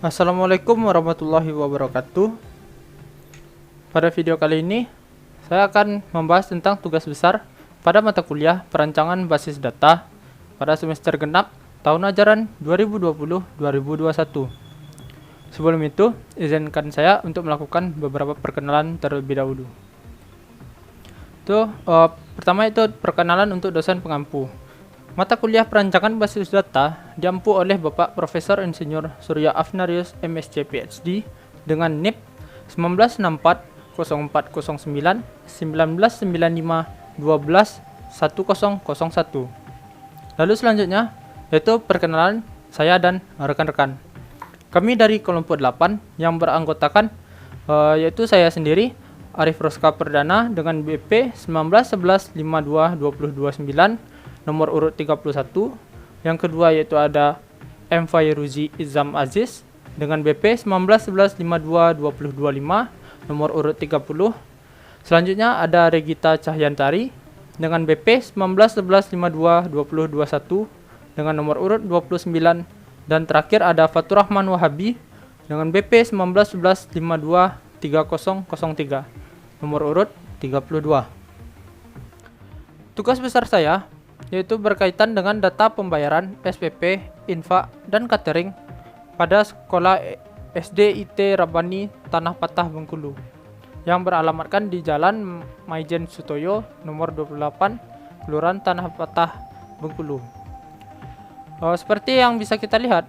Assalamualaikum warahmatullahi wabarakatuh. Pada video kali ini, saya akan membahas tentang tugas besar pada mata kuliah Perancangan Basis Data pada semester genap tahun ajaran 2020-2021. Sebelum itu, izinkan saya untuk melakukan beberapa perkenalan terlebih dahulu. Pertama itu perkenalan untuk dosen pengampu. Mata kuliah Perancangan Basis Data diampu oleh Bapak Profesor Insinyur Surya Afnarius MSc PhD dengan NIP 1964 0409 1995 12 1001. Lalu selanjutnya yaitu perkenalan saya dan rekan-rekan. Kami dari kelompok 8 yang beranggotakan yaitu saya sendiri Arif Roska Perdana dengan BP 1911 52 229 nomor urut 31. Yang kedua yaitu ada M. Fairuzi Izam Aziz dengan BP 1911 52 2025 nomor urut 30. Selanjutnya ada Regita Cahyantari dengan BP 1911 52 2021 dengan nomor urut 29. Dan terakhir ada Faturrahman Wahabi dengan BP 1911 52 3003 nomor urut 32. Tugas besar saya yaitu berkaitan dengan data pembayaran SPP, infak, dan catering pada sekolah SD IT Rabani Tanah Patah Bengkulu yang beralamatkan di Jalan Maijen Sutoyo nomor 28, Kelurahan Tanah Patah Bengkulu. Seperti yang bisa kita lihat,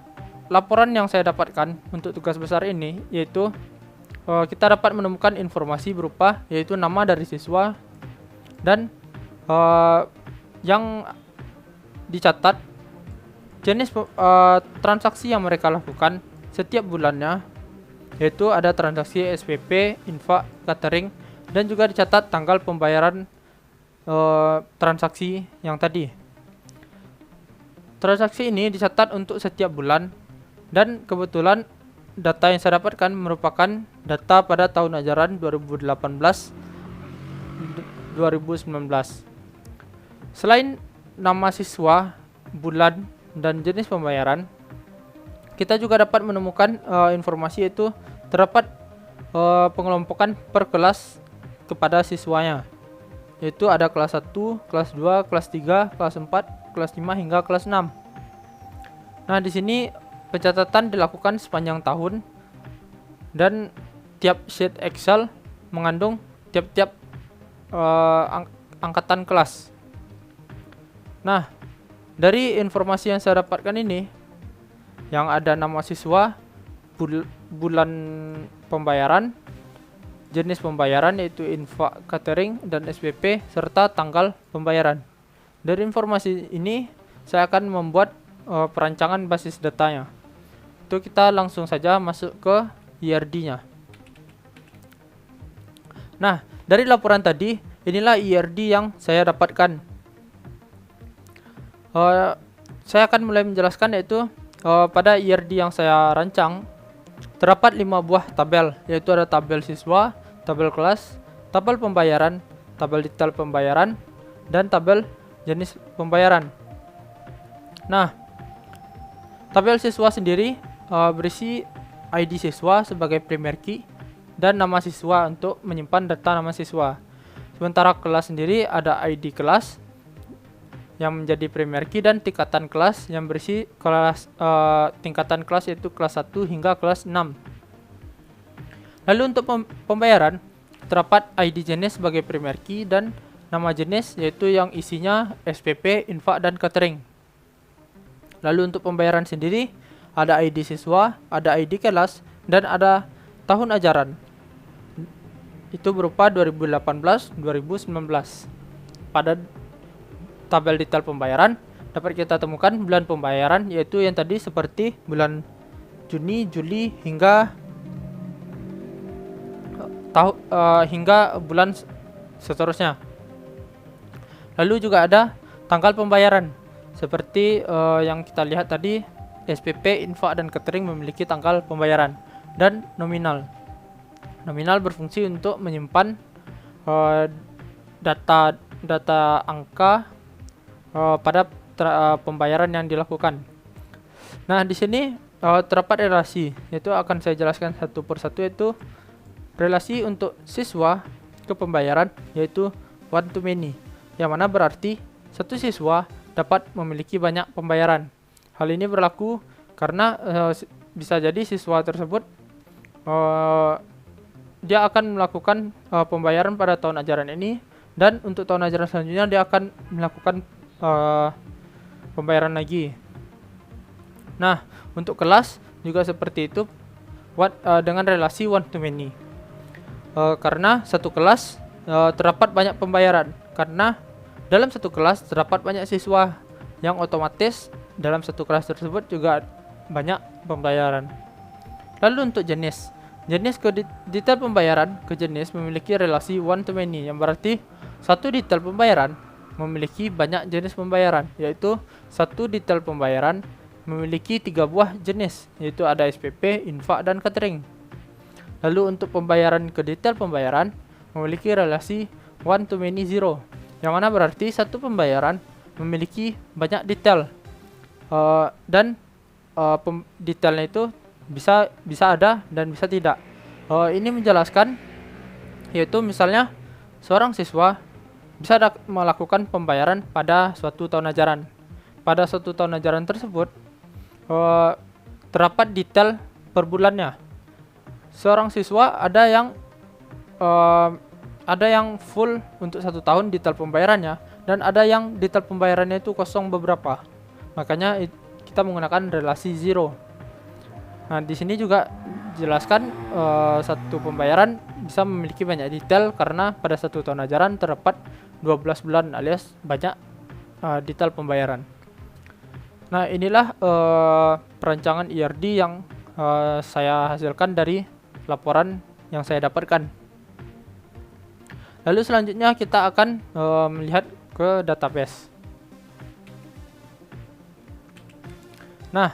laporan yang saya dapatkan untuk tugas besar ini yaitu kita dapat menemukan informasi berupa yaitu nama dari siswa dan yang dicatat jenis transaksi yang mereka lakukan setiap bulannya, yaitu ada transaksi SPP, infak, catering, dan juga dicatat tanggal pembayaran transaksi yang tadi. Transaksi ini dicatat untuk setiap bulan dan kebetulan data yang saya dapatkan merupakan data pada tahun ajaran 2018-2019. Selain nama siswa, bulan, dan jenis pembayaran, kita juga dapat menemukan informasi yaitu terdapat pengelompokan per kelas kepada siswanya, yaitu ada kelas 1, kelas 2, kelas 3, kelas 4, kelas 5 hingga kelas 6. Nah, di sini pencatatan dilakukan sepanjang tahun dan tiap sheet Excel mengandung tiap-tiap angkatan kelas. Nah, dari informasi yang saya dapatkan ini, yang ada nama siswa, bulan pembayaran, jenis pembayaran yaitu infak, catering, dan SPP, serta tanggal pembayaran. Dari informasi ini, saya akan membuat perancangan basis datanya. Itu kita langsung saja masuk ke IRD-nya. Nah, dari laporan tadi, inilah IRD yang saya dapatkan. Saya akan mulai menjelaskan yaitu pada IRD yang saya rancang terdapat 5 buah tabel, yaitu ada tabel siswa, tabel kelas, tabel pembayaran, tabel detail pembayaran, dan tabel jenis pembayaran. Nah, tabel siswa sendiri berisi ID siswa sebagai primary key dan nama siswa untuk menyimpan data nama siswa. Sementara kelas sendiri ada ID kelas yang menjadi primary key dan tingkatan kelas yang berisi kelas tingkatan kelas yaitu kelas 1 hingga kelas 6. Lalu untuk pembayaran terdapat ID jenis sebagai primary key dan nama jenis yaitu yang isinya SPP, infak, dan catering. Lalu untuk pembayaran sendiri ada ID siswa, ada ID kelas, dan ada tahun ajaran. Itu berupa 2018-2019. Pada tabel detail pembayaran dapat kita temukan bulan pembayaran yaitu yang tadi seperti bulan Juni, Juli hingga hingga bulan seterusnya. Lalu juga ada tanggal pembayaran seperti yang kita lihat tadi, SPP, infak, dan catering memiliki tanggal pembayaran. Dan nominal. Nominal berfungsi untuk menyimpan data angka pada pembayaran yang dilakukan. Nah, di sini terdapat relasi, yaitu akan saya jelaskan satu persatu, yaitu relasi untuk siswa ke pembayaran, yaitu one to many, yang mana berarti satu siswa dapat memiliki banyak pembayaran. Hal ini berlaku karena bisa jadi siswa tersebut dia akan melakukan pembayaran pada tahun ajaran ini, dan untuk tahun ajaran selanjutnya dia akan melakukan pembayaran lagi. Nah, untuk kelas juga seperti itu, dengan relasi one to many. Karena satu kelas terdapat banyak pembayaran, karena dalam satu kelas terdapat banyak siswa, yang otomatis dalam satu kelas tersebut juga banyak pembayaran. Lalu untuk jenis ke detail pembayaran ke jenis memiliki relasi one to many, yang berarti satu detail pembayaran memiliki banyak jenis pembayaran, yaitu satu detail pembayaran memiliki 3 buah jenis, yaitu ada SPP, infak, dan catering. Lalu untuk pembayaran ke detail pembayaran memiliki relasi one to many zero, yang mana berarti satu pembayaran memiliki banyak detail, dan detailnya itu bisa ada dan bisa tidak. Ini menjelaskan, yaitu misalnya seorang siswa bisa melakukan pembayaran pada suatu tahun ajaran. Pada suatu tahun ajaran tersebut terdapat detail per bulannya. Seorang siswa ada yang full untuk 1 tahun detail pembayarannya, dan ada yang detail pembayarannya itu kosong beberapa. Makanya kita menggunakan relasi zero. Nah, di sini juga jelaskan satu pembayaran bisa memiliki banyak detail karena pada 1 tahun ajaran terdapat 12 bulan alias banyak detail pembayaran. Nah, inilah perancangan IRD yang saya hasilkan dari laporan yang saya dapatkan. Lalu selanjutnya kita akan melihat ke database. Nah,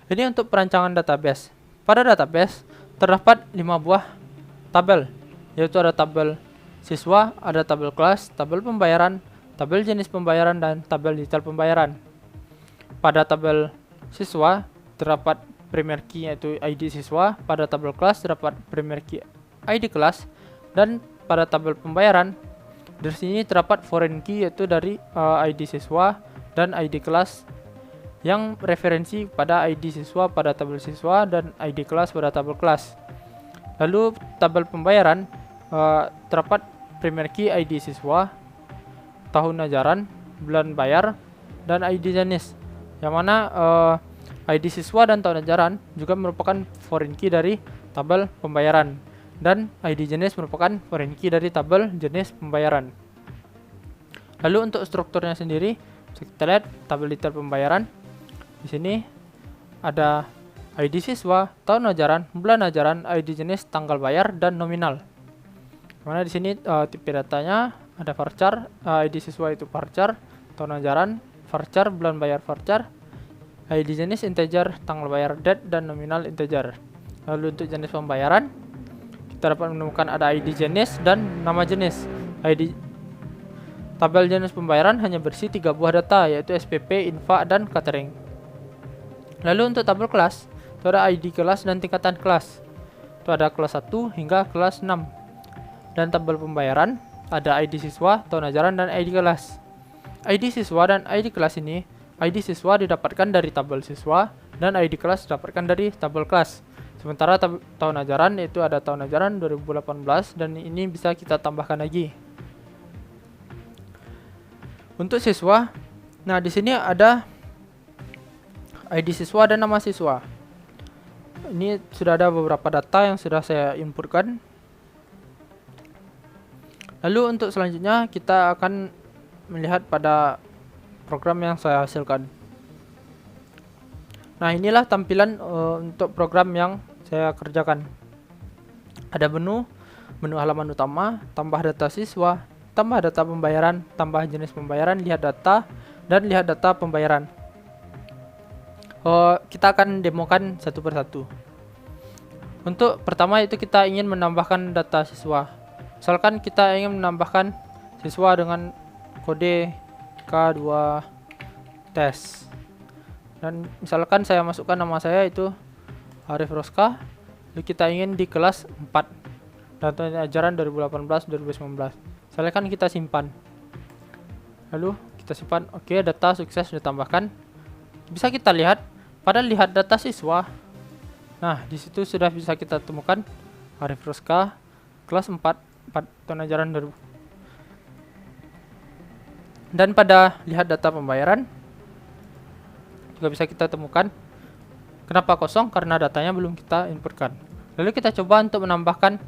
ini untuk perancangan database. Pada database terdapat 5 buah tabel, yaitu ada tabel siswa, ada tabel kelas, tabel pembayaran, tabel jenis pembayaran, dan tabel detail pembayaran. Pada tabel siswa terdapat primary key yaitu ID siswa, pada tabel kelas terdapat primary key ID kelas, dan pada tabel pembayaran di sini terdapat foreign key yaitu dari ID siswa dan ID kelas yang referensi pada ID siswa pada tabel siswa dan ID kelas pada tabel kelas. Lalu tabel pembayaran terdapat primary key ID siswa, tahun ajaran, bulan bayar, dan ID jenis, yang mana ID siswa dan tahun ajaran juga merupakan foreign key dari tabel pembayaran, dan ID jenis merupakan foreign key dari tabel jenis pembayaran. Lalu untuk strukturnya sendiri, kita lihat tabel detail pembayaran. Di sini ada ID siswa, tahun ajaran, bulan ajaran, ID jenis, tanggal bayar, dan nominal. Mana di sini tipe datanya ada varchar, ID siswa itu varchar, tahun ajaran varchar, bulan bayar varchar, ID jenis integer, tanggal bayar date, dan nominal integer. Lalu untuk jenis pembayaran kita dapat menemukan ada ID jenis dan nama jenis. Tabel jenis pembayaran hanya berisi 3 buah data, yaitu SPP, infak, dan catering. Lalu untuk tabel kelas itu ada ID kelas dan tingkatan kelas. Itu ada kelas 1 hingga kelas 6. Dan tabel pembayaran ada ID siswa, tahun ajaran, dan ID kelas. ID siswa dan ID kelas ini, ID siswa didapatkan dari tabel siswa dan ID kelas didapatkan dari tabel kelas. Sementara tahun ajaran itu ada tahun ajaran 2018 dan ini bisa kita tambahkan lagi. Untuk siswa, nah di sini ada ID siswa dan nama siswa. Ini sudah ada beberapa data yang sudah saya inputkan. Lalu untuk selanjutnya kita akan melihat pada program yang saya hasilkan. Nah, inilah tampilan untuk program yang saya kerjakan. Ada menu halaman utama, tambah data siswa, tambah data pembayaran, tambah jenis pembayaran, lihat data, dan lihat data pembayaran. Kita akan demokan satu persatu. Untuk pertama itu kita ingin menambahkan data siswa. Misalkan kita ingin menambahkan siswa dengan kode K2 tes. Dan misalkan saya masukkan nama saya itu Arif Roska. Lalu kita ingin di kelas 4 dan tahun ajaran 2018-2019. Silakan kita simpan. Lalu kita simpan. Oke, data sukses ditambahkan. Bisa kita lihat pada lihat data siswa. Nah, di situ sudah bisa kita temukan Arif Roska kelas 4 tahun ajaran 2000. Dan pada lihat data pembayaran juga bisa kita temukan. Kenapa kosong? Karena datanya belum kita inputkan. Lalu kita coba untuk menambahkan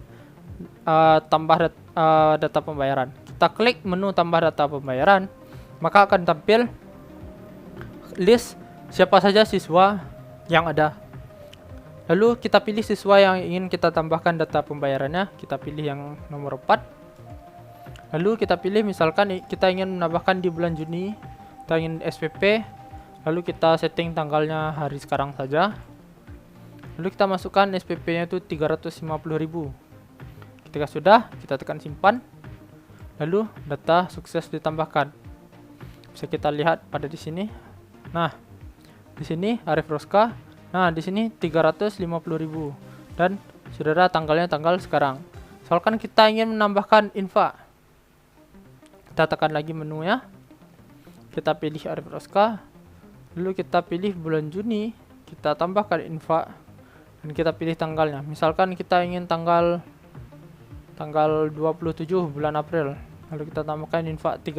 data pembayaran. Kita klik menu tambah data pembayaran, maka akan tampil list siapa saja siswa yang ada. Lalu kita pilih siswa yang ingin kita tambahkan data pembayarannya. Kita pilih yang nomor 4. Lalu kita pilih misalkan kita ingin menambahkan di bulan Juni, kita ingin SPP. Lalu kita setting tanggalnya hari sekarang saja. Lalu kita masukkan SPP-nya itu 350.000. Ketika sudah, kita tekan simpan. Lalu data sukses ditambahkan. Bisa kita lihat pada di sini. Nah, di sini Arif Roska. Nah, di sini 350.000 dan sudah ada tanggalnya tanggal sekarang. Misalkan kita ingin menambahkan info. Kita tekan lagi menunya. Kita pilih Arif Roska. Lalu kita pilih bulan Juni, kita tambahkan info dan kita pilih tanggalnya. Misalkan kita ingin tanggal 27 bulan April. Lalu kita tambahkan info 30.000.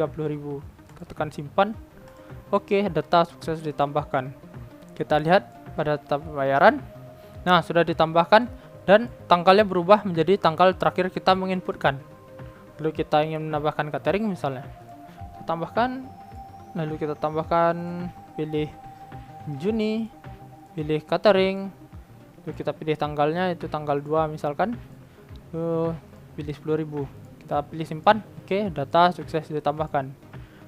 Kita tekan simpan. Oke, data sukses ditambahkan. Kita lihat pada data pembayaran. Nah, sudah ditambahkan dan tanggalnya berubah menjadi tanggal terakhir kita menginputkan. Lalu kita ingin menambahkan catering misalnya. Kita tambahkan, lalu kita tambahkan, pilih Juni, pilih catering, lalu kita pilih tanggalnya itu tanggal 2 misalkan, pilih 10.000, kita pilih simpan. Oke, data sukses ditambahkan.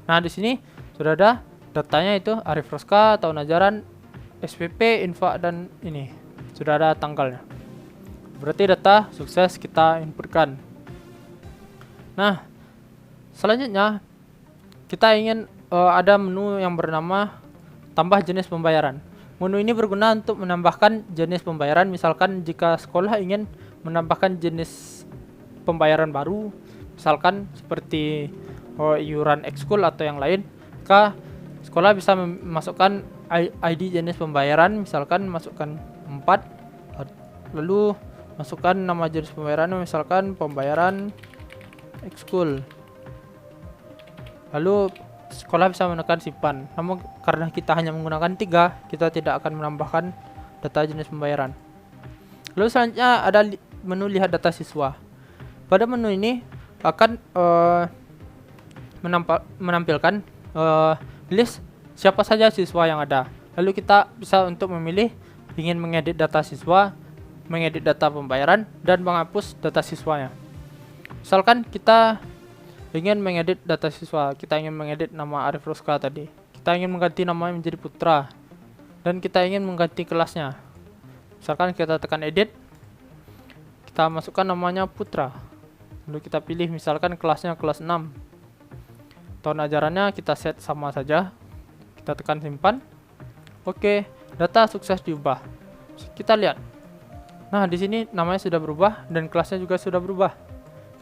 Nah, di sini sudah ada datanya itu Arif Roska, tahun ajaran, SPP, info dan ini sudah ada tanggalnya. Berarti data sukses kita inputkan. Nah, selanjutnya kita ingin ada menu yang bernama tambah jenis pembayaran. Menu ini berguna untuk menambahkan jenis pembayaran. Misalkan jika sekolah ingin menambahkan jenis pembayaran baru, misalkan seperti iuran ekskul atau yang lain, maka sekolah bisa memasukkan ID jenis pembayaran. Misalkan masukkan 4, lalu masukkan nama jenis pembayaran, misalkan pembayaran ekskul. Lalu sekolah bisa menekan simpan. Namun karena kita hanya menggunakan 3, kita tidak akan menambahkan data jenis pembayaran. Lalu selanjutnya ada menu lihat data siswa. Pada menu ini akan menampilkan list siapa saja siswa yang ada. Lalu kita bisa untuk memilih ingin mengedit data siswa, mengedit data pembayaran, dan menghapus data siswanya. Misalkan kita ingin mengedit data siswa, kita ingin mengedit nama Arif Roska tadi, kita ingin mengganti namanya menjadi Putra, dan kita ingin mengganti kelasnya. Misalkan kita tekan edit, kita masukkan namanya Putra, lalu kita pilih misalkan kelasnya kelas 6, tahun ajarannya kita set sama saja, kita tekan simpan. Oke, data sukses diubah. Kita lihat. Nah, di sini namanya sudah berubah dan kelasnya juga sudah berubah.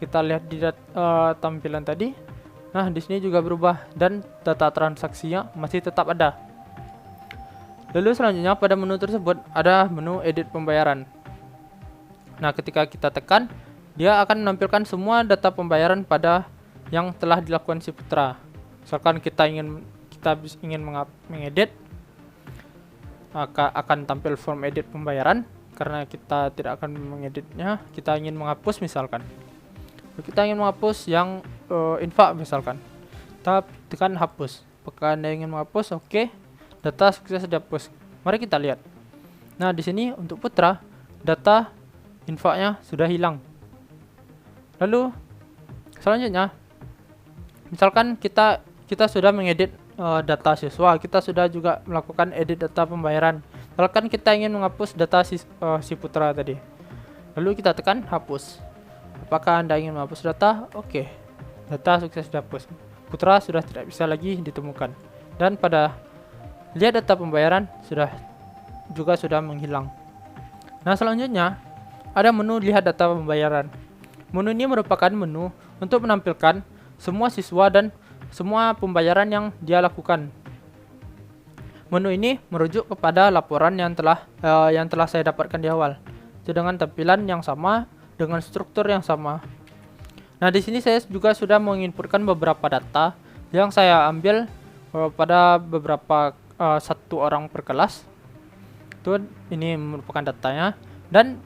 Kita lihat di tampilan tadi. Nah, di sini juga berubah dan data transaksinya masih tetap ada. Lalu selanjutnya pada menu tersebut ada menu edit pembayaran. Nah, ketika kita tekan, dia akan menampilkan semua data pembayaran pada yang telah dilakukan si Putra. Misalkan kita ingin mengedit, maka akan tampil form edit pembayaran. Karena kita tidak akan mengeditnya, kita ingin menghapus misalkan. Kita ingin menghapus yang info misalkan, kita tekan hapus. Apakah Anda ingin menghapus? Oke, data sukses dihapus. Mari kita lihat. Nah, di sini untuk Putra, data infonya sudah hilang. Lalu selanjutnya, misalkan kita sudah mengedit data siswa, kita sudah juga melakukan edit data pembayaran. Misalkan kita ingin menghapus data si Putra tadi, lalu kita tekan hapus. Apakah Anda ingin menghapus data? Oke, data sukses dihapus. Putra sudah tidak bisa lagi ditemukan. Dan pada lihat data pembayaran sudah menghilang. Nah, selanjutnya ada menu lihat data pembayaran. Menu ini merupakan menu untuk menampilkan semua siswa dan semua pembayaran yang dia lakukan. Menu ini merujuk kepada laporan yang telah saya dapatkan di awal, dengan tampilan yang sama, dengan struktur yang sama. Nah, di sini saya juga sudah menginputkan beberapa data yang saya ambil pada beberapa satu orang per kelas. Ini merupakan datanya, dan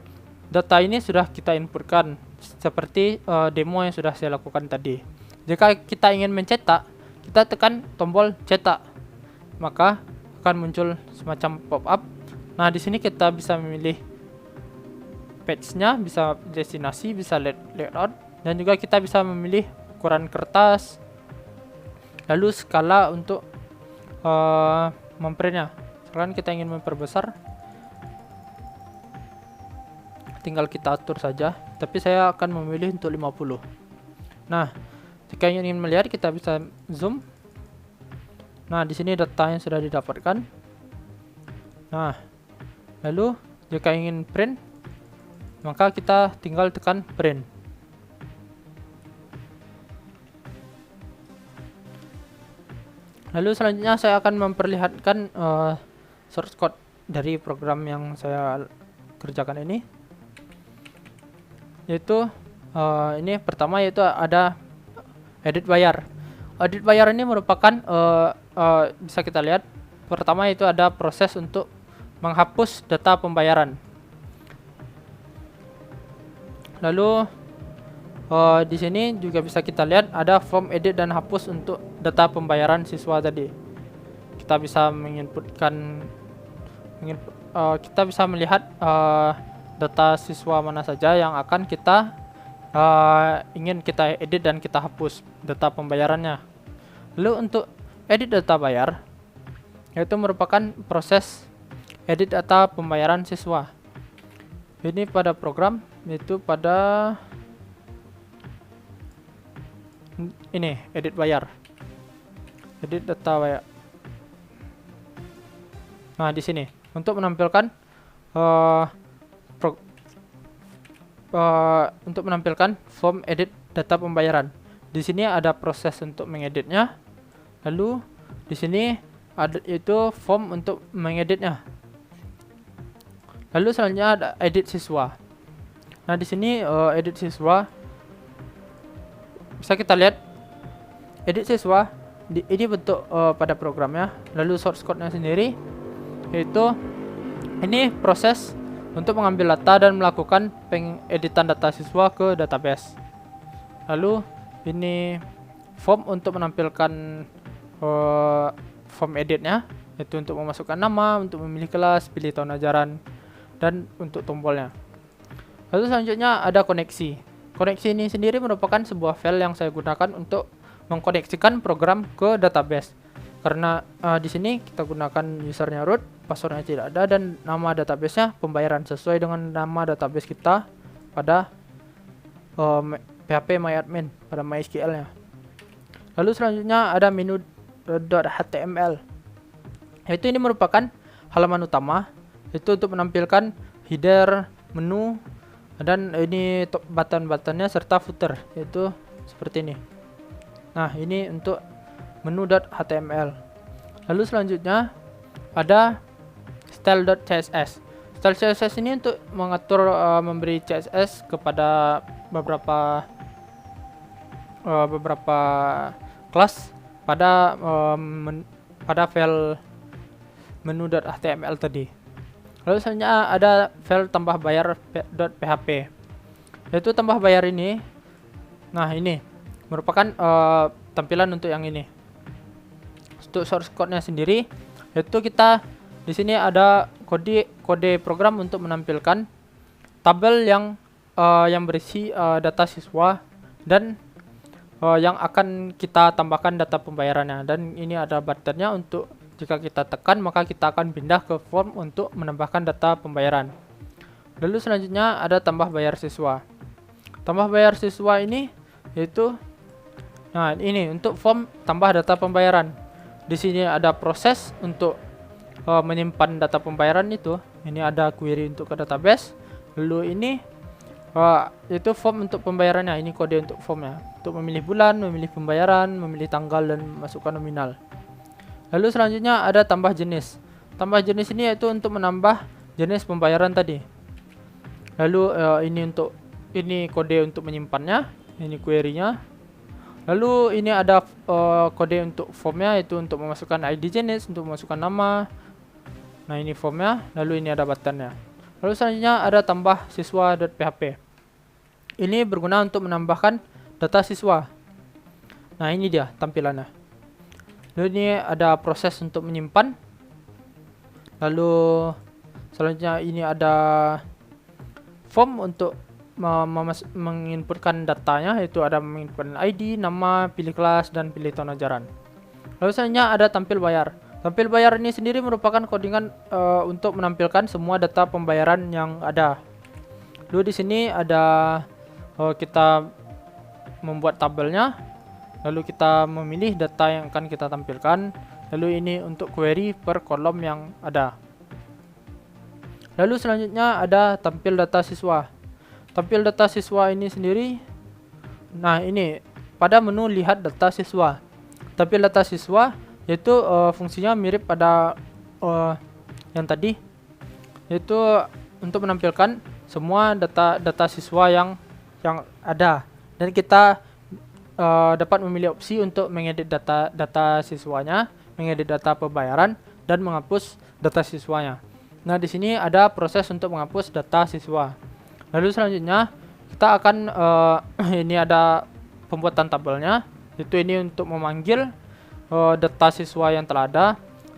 data ini sudah kita inputkan seperti demo yang sudah saya lakukan tadi. Jika kita ingin mencetak, kita tekan tombol cetak, maka akan muncul semacam pop-up. Nah, di sini kita bisa memilih page-nya, bisa destinasi, bisa layout, dan juga kita bisa memilih ukuran kertas, lalu skala untuk memprintnya. Misalkan kita ingin memperbesar, tinggal kita atur saja, tapi saya akan memilih untuk 50. Nah, jika ingin melihat, kita bisa zoom. Nah, di sini data yang sudah didapatkan. Nah, lalu jika ingin print, maka kita tinggal tekan print. Lalu selanjutnya saya akan memperlihatkan source code dari program yang saya kerjakan ini, yaitu ini pertama, yaitu ada edit bayar. Edit bayar ini merupakan bisa kita lihat, pertama itu ada proses untuk menghapus data pembayaran. Lalu di sini juga bisa kita lihat ada form edit dan hapus untuk data pembayaran siswa tadi. Kita bisa menginputkan, kita bisa melihat data siswa mana saja yang akan kita ingin kita edit dan kita hapus data pembayarannya. Lalu untuk edit data bayar, yaitu merupakan proses edit data pembayaran siswa. Ini pada program, yaitu pada ini edit bayar, edit data bayar. Nah, di sini untuk menampilkan untuk menampilkan form edit data pembayaran. Di sini ada proses untuk mengeditnya. Lalu di sini ada itu form untuk mengeditnya. Lalu selanjutnya ada edit siswa. Nah, di sini edit siswa bisa kita lihat edit siswa ini bentuk pada programnya. Lalu source code-nya sendiri, yaitu ini proses untuk mengambil data dan melakukan pengeditan data siswa ke database. Lalu ini form untuk menampilkan form editnya, yaitu untuk memasukkan nama, untuk memilih kelas, pilih tahun ajaran, dan untuk tombolnya. Lalu selanjutnya ada koneksi. Koneksi ini sendiri merupakan sebuah file yang saya gunakan untuk mengkoneksikan program ke database. Karena di sini kita gunakan usernya root, passwordnya tidak ada, dan nama databasenya pembayaran sesuai dengan nama database kita pada PHP MyAdmin pada MySQL-nya. Lalu selanjutnya ada menu.html, yaitu ini merupakan halaman utama, itu untuk menampilkan header, menu, dan ini button-buttonnya serta footer, yaitu seperti ini. Nah, ini untuk menu.html. Lalu selanjutnya ada style.css. Style CSS ini untuk mengatur memberi CSS kepada beberapa kelas pada file menu.html tadi. Lalu selanjutnya ada file tambah bayar.php, yaitu tambah bayar ini. Nah, ini merupakan tampilan untuk yang ini. Untuk source code-nya sendiri, yaitu kita di sini ada kode program untuk menampilkan tabel yang berisi data siswa dan yang akan kita tambahkan data pembayarannya. Dan ini ada buttonnya untuk jika kita tekan maka kita akan pindah ke form untuk menambahkan data pembayaran. Lalu selanjutnya ada tambah bayar siswa. Tambah bayar siswa ini yaitu, nah ini untuk form tambah data pembayaran. Di sini ada proses untuk menyimpan data pembayaran itu, ini ada query untuk ke database. Lalu ini itu form untuk pembayarannya, ini kode untuk formnya, untuk memilih bulan, memilih pembayaran, memilih tanggal, dan masukkan nominal. Lalu selanjutnya ada tambah jenis. Tambah jenis ini yaitu untuk menambah jenis pembayaran tadi. Lalu ini kode untuk menyimpannya, ini query-nya. Lalu ini ada kode untuk formnya, yaitu untuk memasukkan ID jenis, untuk memasukkan nama. Nah, ini formnya. Lalu ini ada buttonnya. Lalu selanjutnya ada tambah siswa.php. Ini berguna untuk menambahkan data siswa. Nah, ini dia tampilannya. Lalu ini ada proses untuk menyimpan. Lalu selanjutnya ini ada form untuk menginputkan datanya, yaitu ada menginputkan ID, nama, pilih kelas, dan pilih tahun ajaran. Lalu selanjutnya ada tampil bayar. Tampil bayar ini sendiri merupakan codingan untuk menampilkan semua data pembayaran yang ada. Lalu di sini ada kita membuat tabelnya, lalu kita memilih data yang akan kita tampilkan. Lalu ini untuk query per kolom yang ada. Lalu selanjutnya ada tampil data siswa. Tampil data siswa ini sendiri, nah ini pada menu lihat data siswa. Tampil data siswa yaitu fungsinya mirip pada yang tadi, yaitu untuk menampilkan semua data siswa yang ada, dan kita dapat memilih opsi untuk mengedit data siswanya, mengedit data pembayaran, dan menghapus data siswanya. Nah, di sini ada proses untuk menghapus data siswa. Lalu selanjutnya kita akan ini ada pembuatan tabelnya, itu ini untuk memanggil data siswa yang telah ada.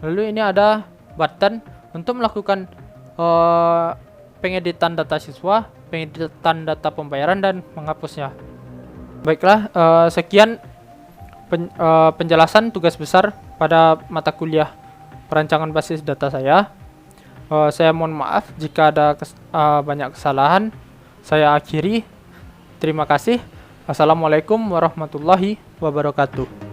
Lalu ini ada button untuk melakukan pengeditan data siswa, pengeditan data pembayaran, dan menghapusnya. Baiklah, sekian penjelasan tugas besar pada mata kuliah perancangan basis data saya. Saya mohon maaf jika ada banyak kesalahan. Saya akhiri. Terima kasih. Assalamualaikum warahmatullahi wabarakatuh.